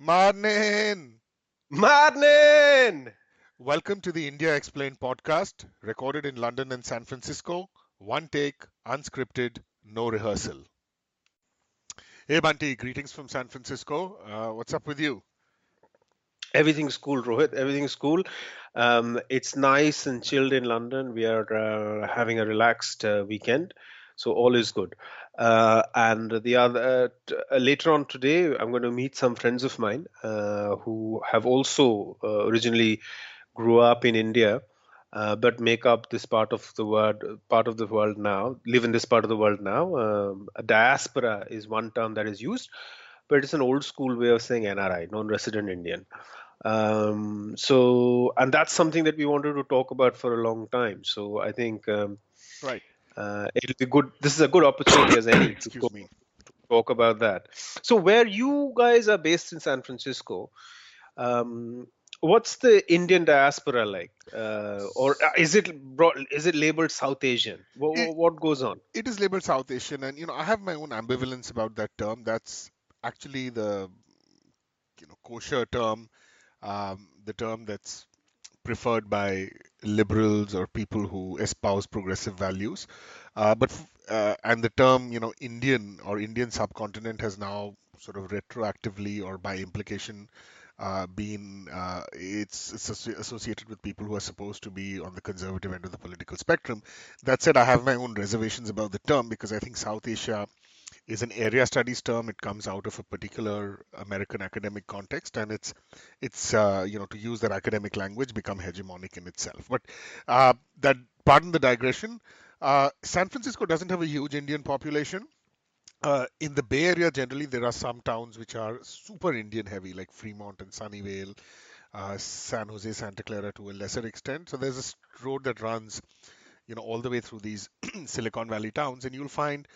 Morning! Madman! Welcome to the India Explained podcast, recorded in London and San Francisco. One take, unscripted, no rehearsal. Hey Bunty, greetings from San Francisco. What's up with you? Everything's cool, Rohit. Everything's cool. It's nice and chilled in London. We are having a relaxed weekend, so all is good. And the other later on today, I'm going to meet some friends of mine who have also originally grew up in India, but make up this part of the world now. Live in this part of the world now. A diaspora is one term that is used, but it's an old school way of saying NRI, non-resident Indian. And that's something that we wanted to talk about for a long time. So I think Right. it'll be good. This is a good opportunity as any to Excuse me. talk about that. So where you guys are based in San Francisco, um, what's the Indian diaspora like? Or is it labeled South Asian? It, What goes on? it is labeled South Asian, and I have my own ambivalence about that term. That's actually the kosher term, the term that's preferred by liberals or people who espouse progressive values. And the term, Indian or Indian subcontinent has now sort of retroactively or by implication been associated with people who are supposed to be on the conservative end of the political spectrum. That said, I have my own reservations about the term because I think South Asia is an area studies term. It comes out of a particular American academic context, and it's to use that academic language, become hegemonic in itself. But that pardon the digression. San Francisco doesn't have a huge Indian population. In the Bay Area, generally, there are some towns which are super Indian heavy, like Fremont and Sunnyvale, San Jose, Santa Clara to a lesser extent. So there's a road that runs, all the way through these Silicon Valley towns, and you'll find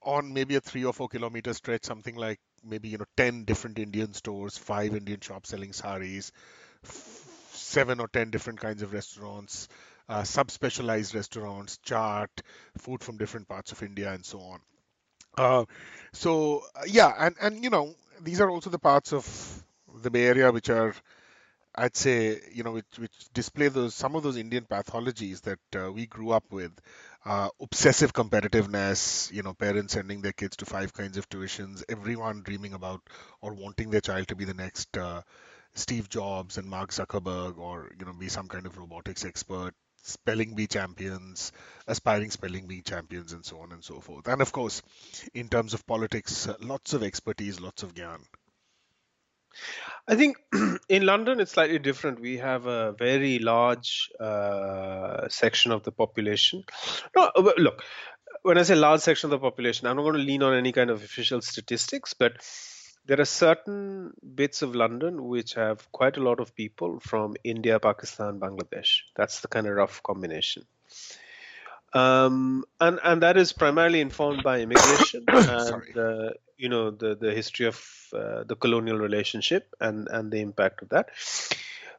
on maybe a 3 or 4 kilometer stretch, something like maybe 10 different Indian stores, 5 Indian shops selling saris, 7 or 10 different kinds of restaurants, sub-specialized restaurants, chaat, food from different parts of India, and so on. Yeah, and these are also the parts of the Bay Area which are, I'd say, which display those some of those Indian pathologies that we grew up with. Obsessive competitiveness, parents sending their kids to 5 kinds of tuitions, everyone dreaming about or wanting their child to be the next Steve Jobs and Mark Zuckerberg, or be some kind of robotics expert, spelling bee champions, aspiring spelling bee champions, and so on and so forth. And of course, in terms of politics, lots of expertise, lots of gyan. I think in London it's slightly different. We have a very large section of the population. No, look, when I say large section of the population, I'm not going to lean on any kind of official statistics, but there are certain bits of London which have quite a lot of people from India, Pakistan, Bangladesh. That's the kind of rough combination. And that is primarily informed by immigration and Sorry. the history of the colonial relationship and the impact of that.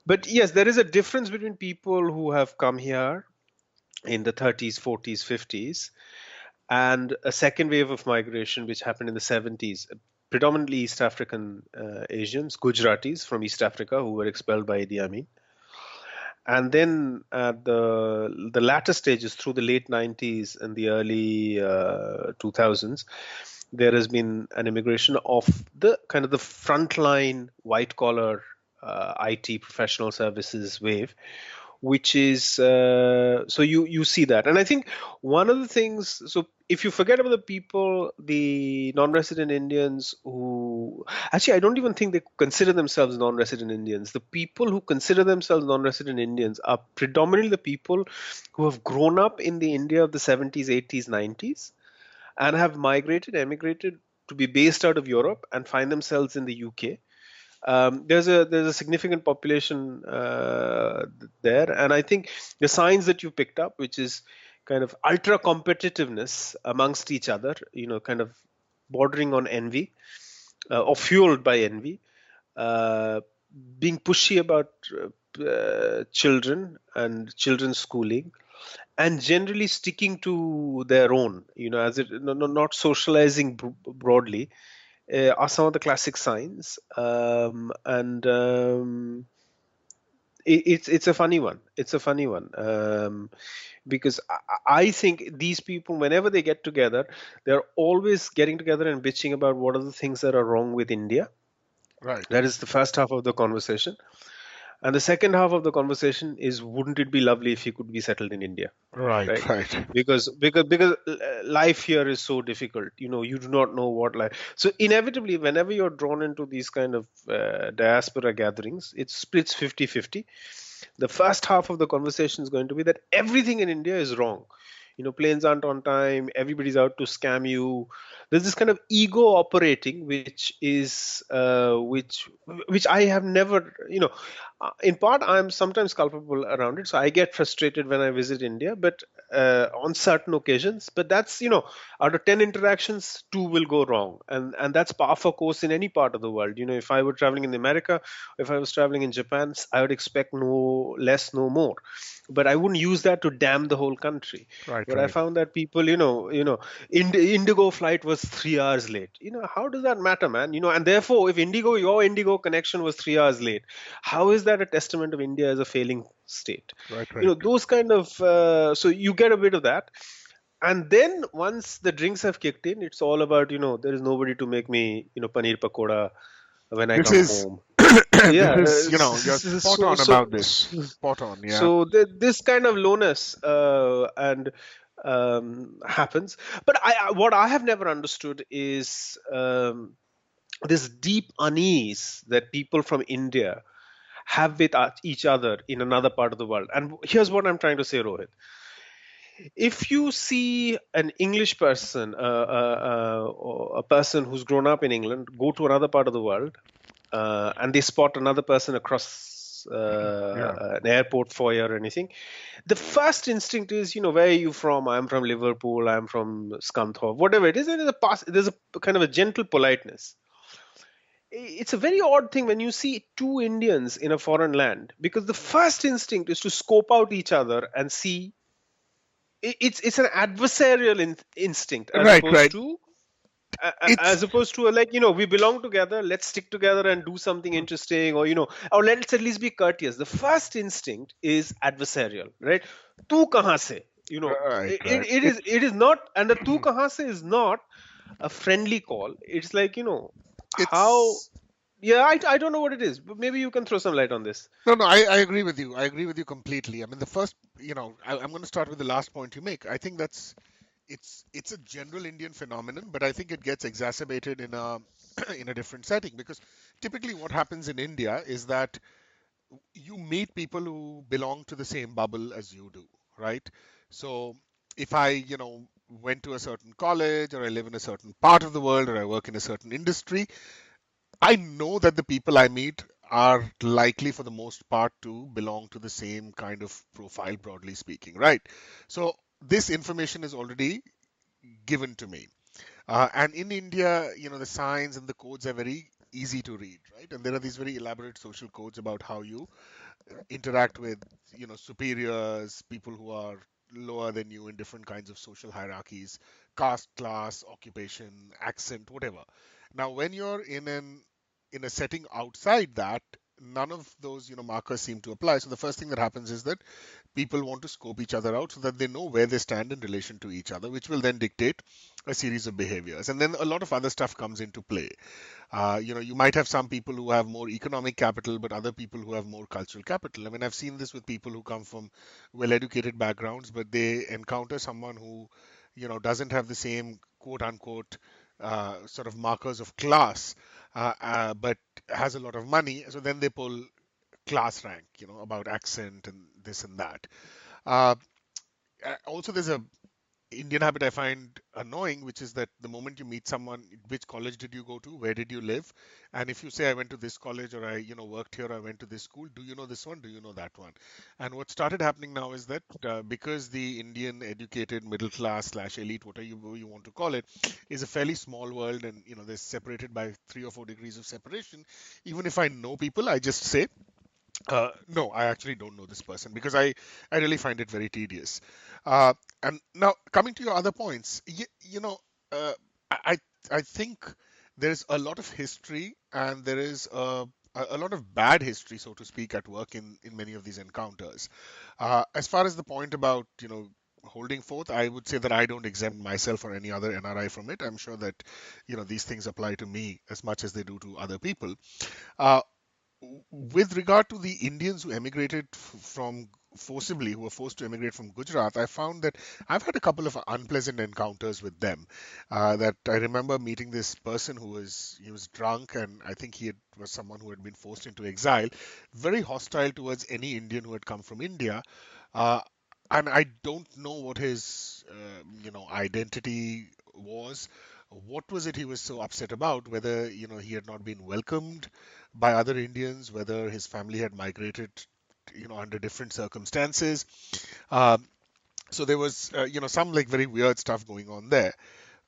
But yes, there is a difference between people who have come here in the 30s, 40s, 50s, and a second wave of migration which happened in the 70s. Predominantly East African Asians, Gujaratis from East Africa who were expelled by Idi Amin, and then at the latter stages through the late 90s and the early 2000s, there has been an immigration of the kind of the frontline white collar IT professional services wave, which is so you see that. And I think one of the things, so if you forget about the people, the non-resident Indians who actually, I don't even think they consider themselves non-resident Indians. The people who consider themselves non-resident Indians are predominantly the people who have grown up in the India of the 70s, 80s, 90s and have migrated, emigrated to be based out of Europe and find themselves in the UK. There's a significant population there, and I think the signs that you picked up, which is kind of ultra competitiveness amongst each other, kind of bordering on envy or fueled by envy, uh, being pushy about children and children's schooling, and generally sticking to their own, as it not socializing broadly, are some of the classic signs. And it's a funny one. It's a funny one. Because I think these people, whenever they get together, they're always getting together and bitching about what are the things that are wrong with India. Right, That is the first half of the conversation. And the second half of the conversation is, wouldn't it be lovely if you could be settled in India? right, Right? right, Because life here is so difficult. You do not know what life. So inevitably, whenever you're drawn into these kind of diaspora gatherings, it splits 50-50. The first half of the conversation is going to be that everything in India is wrong. Planes aren't on time, everybody's out to scam you. There's this kind of ego operating, which I have never, in part I'm sometimes culpable around it, so I get frustrated when I visit India, but on certain occasions. But that's, out of 10 interactions, two will go wrong, and that's par for course in any part of the world. If I were traveling in America, if I was traveling in Japan, I would expect no less, no more. But I wouldn't use that to damn the whole country. right, But I right, found that people, Indigo flight was 3 hours late. How does that matter, man? And therefore, if your Indigo connection was 3 hours late, how is that a testament of India as a failing state? right, right, Those kind of, so you get a bit of that. And then once the drinks have kicked in, it's all about, there is nobody to make me, paneer pakoda when I this come is home. this Yeah. is, you're spot So on so about this, spot on, yeah. this kind of lowness and happens. But what I have never understood is this deep unease that people from India have with each other in another part of the world. And here's what I'm trying to say, Rohit. If you see an English person, or a person who's grown up in England, go to another part of the world, and they spot another person across Yeah, an airport foyer or anything, the first instinct is, where are you from? I'm from Liverpool. I'm from Scunthorpe. Whatever it is, there's a kind of a gentle politeness. It's a very odd thing when you see two Indians in a foreign land, because the first instinct is to scope out each other and see. It's an adversarial instinct, as right, opposed right. to It's like, we belong together, let's stick together and do something interesting, or let's at least be courteous. The first instinct is adversarial, right? Tu kahan se, right, it, right. it is it is not, and the tu kahan se is not a friendly call. It's like, how. It's Yeah, I don't know what it is, but maybe you can throw some light on this. No, no, I agree with you. I agree with you completely. I mean, the first, I'm going to start with the last point you make. I think it's a general Indian phenomenon, but I think it gets exacerbated in a in a different setting because typically what happens in India is that you meet people who belong to the same bubble as you do, right? So if I, went to a certain college or I live in a certain part of the world or I work in a certain industry, I know that the people I meet are likely, for the most part, to belong to the same kind of profile, broadly speaking, right? So this information is already given to me. And in India, the signs and the codes are very easy to read, right? And there are these very elaborate social codes about how you interact with, superiors, people who are lower than you in different kinds of social hierarchies, caste, class, occupation, accent, whatever. Now, when you're in a setting outside that, none of those markers seem to apply. So the first thing that happens is that people want to scope each other out so that they know where they stand in relation to each other, which will then dictate a series of behaviors. And then a lot of other stuff comes into play. You might have some people who have more economic capital, but other people who have more cultural capital. I mean, I've seen this with people who come from well-educated backgrounds, but they encounter someone who, doesn't have the same quote unquote sort of markers of class, but has a lot of money. So then they pull class rank, about accent and this and that. Uh, Also, there's a Indian habit I find annoying, which is that the moment you meet someone, which college did you go to? Where did you live? And if you say I went to this college or I, worked here, or I went to this school, do you know this one? Do you know that one? And what started happening now is that because the Indian educated middle class slash elite, whatever you want to call it, is a fairly small world, and they're separated by 3 or 4 degrees of separation. Even if I know people, I just say no, I actually don't know this person because I really find it very tedious. And now coming to your other points, uh, I, I think there's a lot of history, and there is a lot of bad history, so to speak, at work in many of these encounters. As far as the point about, holding forth, I would say that I don't exempt myself or any other NRI from it. I'm sure that, these things apply to me as much as they do to other people. Uh, with regard to the Indians who emigrated from forcibly, who were forced to emigrate from Gujarat, I found that I've had a couple of unpleasant encounters with them. That I remember meeting this person he was drunk, and I think was someone who had been forced into exile, very hostile towards any Indian who had come from India. Uh, and I don't know what his identity was. What was it he was so upset about? Whether he had not been welcomed by other Indians, whether his family had migrated, under different circumstances. Um, so there was, some like very weird stuff going on there.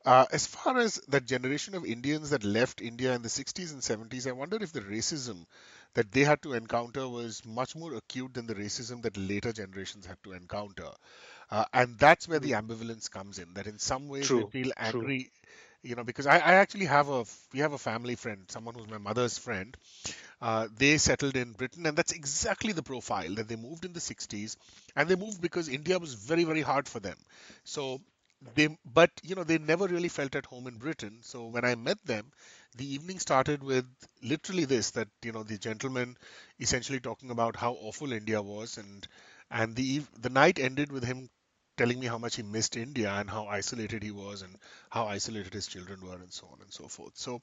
As far as that generation of Indians that left India in the 60s and 70s, I wonder if the racism that they had to encounter was much more acute than the racism that later generations had to encounter. And that's where the Mm. ambivalence comes in, that in some ways they True, feel true. angry, because I actually we have a family friend, someone who's my mother's friend. They settled in Britain, and that's exactly the profile that they moved in the 60s, and they moved because India was very, very hard for them. So but they never really felt at home in Britain. So when I met them, the evening started with literally this, that the gentleman essentially talking about how awful India was, and the night ended with him telling me how much he missed India and how isolated he was and how isolated his children were and so on and so forth. So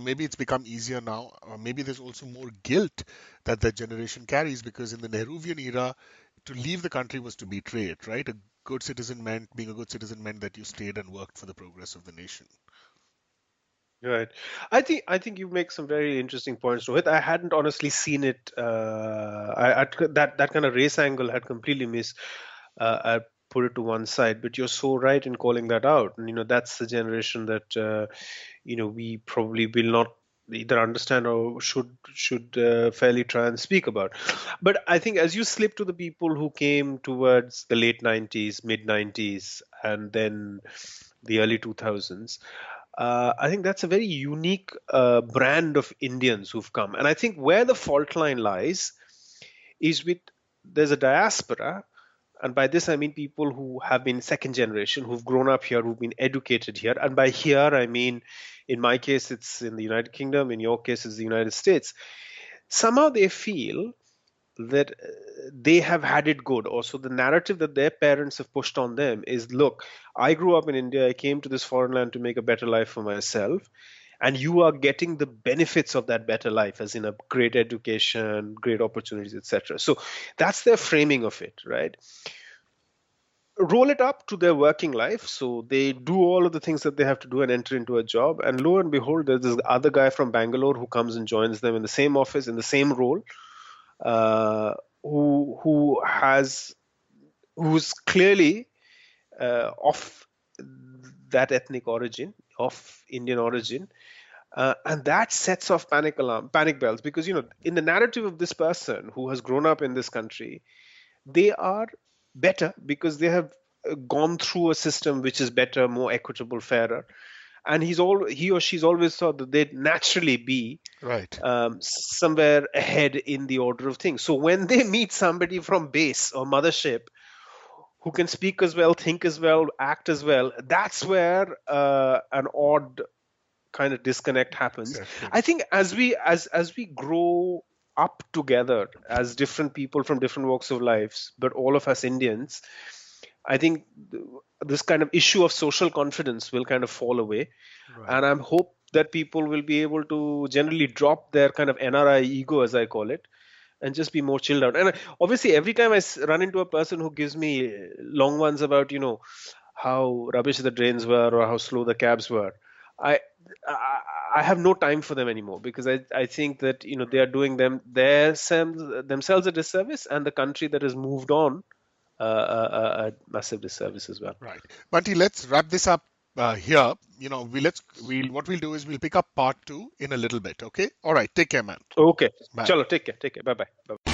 maybe it's become easier now, or maybe there's also more guilt that that generation carries, because in the Nehruvian era, to leave the country was to betray it, right? Being a good citizen meant that you stayed and worked for the progress of the nation. Right. I think you make some very interesting points, Rohit. I hadn't honestly seen it. That kind of race angle had completely missed. I put it to one side, but you're so right in calling that out. And that's the generation that we probably will not either understand or should fairly try and speak about. But I think as you slip to the people who came towards the late 90s, mid 90s, and then the early 2000s, I think that's a very unique brand of Indians who've come. And I think where the fault line lies is with there's a diaspora, and by this I mean people who have been second generation, who've grown up here, who've been educated here. And by here I mean, in my case it's in the United Kingdom, in your case it's the United States. Somehow they feel that they have had it good. Also, the narrative that their parents have pushed on them is, look, I grew up in India, I came to this foreign land to make a better life for myself, and you are getting the benefits of that better life, as in a great education, great opportunities, etc. So that's their framing of it, right? Roll it up to their working life, so they do all of the things that they have to do and enter into a job, and lo and behold, there's this other guy from Bangalore who comes and joins them in the same office, in the same role, uh, who's clearly of that ethnic origin, of Indian origin, and that sets off panic bells, because in the narrative of this person who has grown up in this country, they are better because they have gone through a system which is better, more equitable, fairer, and he or she's always thought that they'd naturally be Right. somewhere ahead in the order of things. So when they meet somebody from base or mothership who can speak as well, think as well, act as well, that's where an odd kind of disconnect happens. Exactly. I think as we grow up together as different people from different walks of lives, but all of us Indians, I think this kind of issue of social confidence will kind of fall away, Right. and I'm hope that people will be able to generally drop their kind of NRI ego, as I call it, and just be more chilled out. And obviously, every time I run into a person who gives me long ones about how rubbish the drains were or how slow the cabs were, I I, I have no time for them anymore, because I think that they are doing themselves a disservice, and the country that has moved on a massive disservice as well. Right. Bunty, let's wrap this up here. What we'll do is we'll pick up part two in a little bit. Okay. All right. Take care, man. Okay, Bye. chalo, take care, bye bye.